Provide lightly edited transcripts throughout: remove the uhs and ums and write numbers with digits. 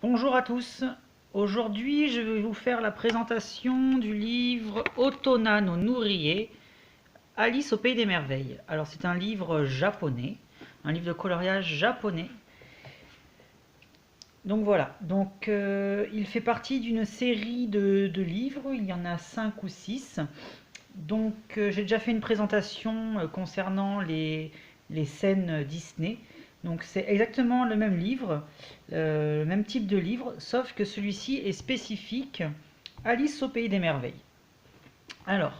Bonjour à tous. Aujourd'hui, je vais vous faire la présentation du livre Otona no Nourrier, Alice au pays des merveilles. Alors, c'est un livre japonais, un livre de coloriage japonais. Donc voilà, il fait partie d'une série de livres, il y en a 5 ou 6. J'ai déjà fait une présentation concernant les scènes Disney. Donc c'est exactement le même livre, le même type de livre, sauf que celui-ci est spécifique Alice au pays des merveilles. Alors,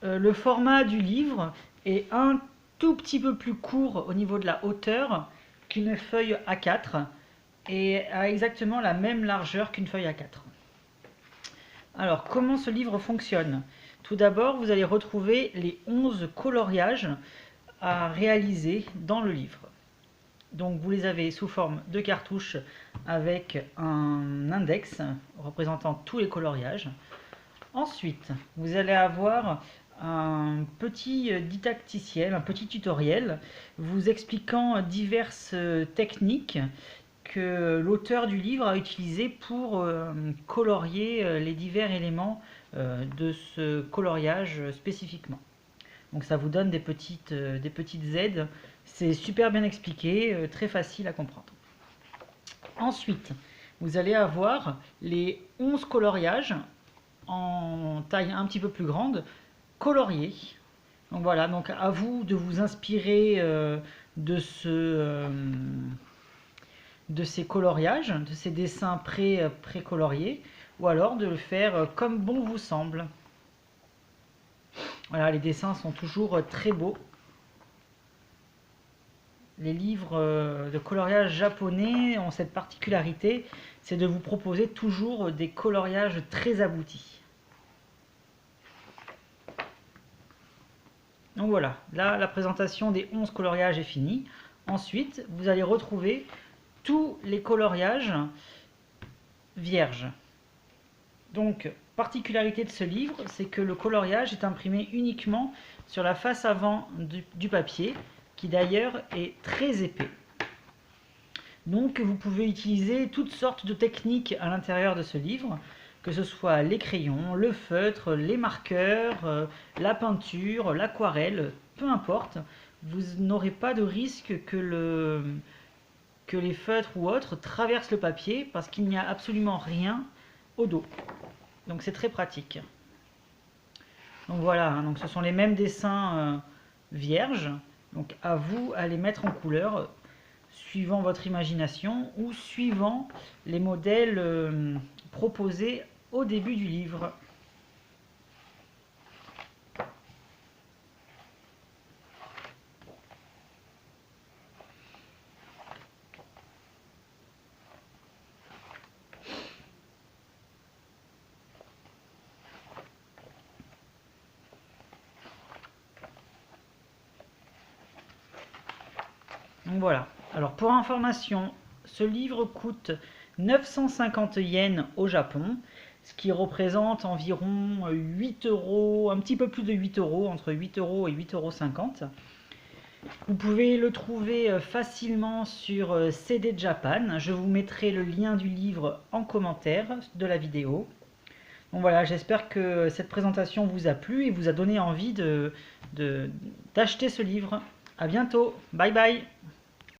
le format du livre est un tout petit peu plus court au niveau de la hauteur qu'une feuille A4 et a exactement la même largeur qu'une feuille A4. Alors, comment ce livre fonctionne? Tout d'abord, vous allez retrouver les 11 coloriages à réaliser dans le livre. Donc, vous les avez sous forme de cartouches avec un index représentant tous les coloriages. Ensuite, vous allez avoir un petit didacticiel, un petit tutoriel vous expliquant diverses techniques que l'auteur du livre a utilisées pour colorier les divers éléments de ce coloriage spécifiquement. Donc ça vous donne des petites aides. C'est super bien expliqué, très facile à comprendre. Ensuite, vous allez avoir les 11 coloriages en taille un petit peu plus grande, coloriés. Donc voilà, donc à vous de vous inspirer de ces coloriages, de ces dessins pré-coloriés, ou alors de le faire comme bon vous semble. Voilà, les dessins sont toujours très beaux. Les livres de coloriage japonais ont cette particularité, c'est de vous proposer toujours des coloriages très aboutis. Donc voilà, là la présentation des 11 coloriages est finie. Ensuite, vous allez retrouver tous les coloriages vierges. Donc, particularité de ce livre, c'est que le coloriage est imprimé uniquement sur la face avant du papier, qui d'ailleurs est très épais. Donc, vous pouvez utiliser toutes sortes de techniques à l'intérieur de ce livre, que ce soit les crayons, le feutre, les marqueurs, la peinture, l'aquarelle, peu importe. Vous n'aurez pas de risque que les feutres ou autres traversent le papier parce qu'il n'y a absolument rien au dos. Donc c'est très pratique. Donc voilà, donc ce sont les mêmes dessins vierges. Donc à vous à les mettre en couleur suivant votre imagination ou suivant les modèles proposés au début du livre. Donc voilà. Alors pour information, ce livre coûte 950 yens au Japon, ce qui représente environ 8 euros, un petit peu plus de 8 euros, entre 8 euros et 8,50 euros. Vous pouvez le trouver facilement sur CD Japan. Je vous mettrai le lien du livre en commentaire de la vidéo. Donc voilà, j'espère que cette présentation vous a plu et vous a donné envie d'acheter ce livre. A bientôt, bye bye.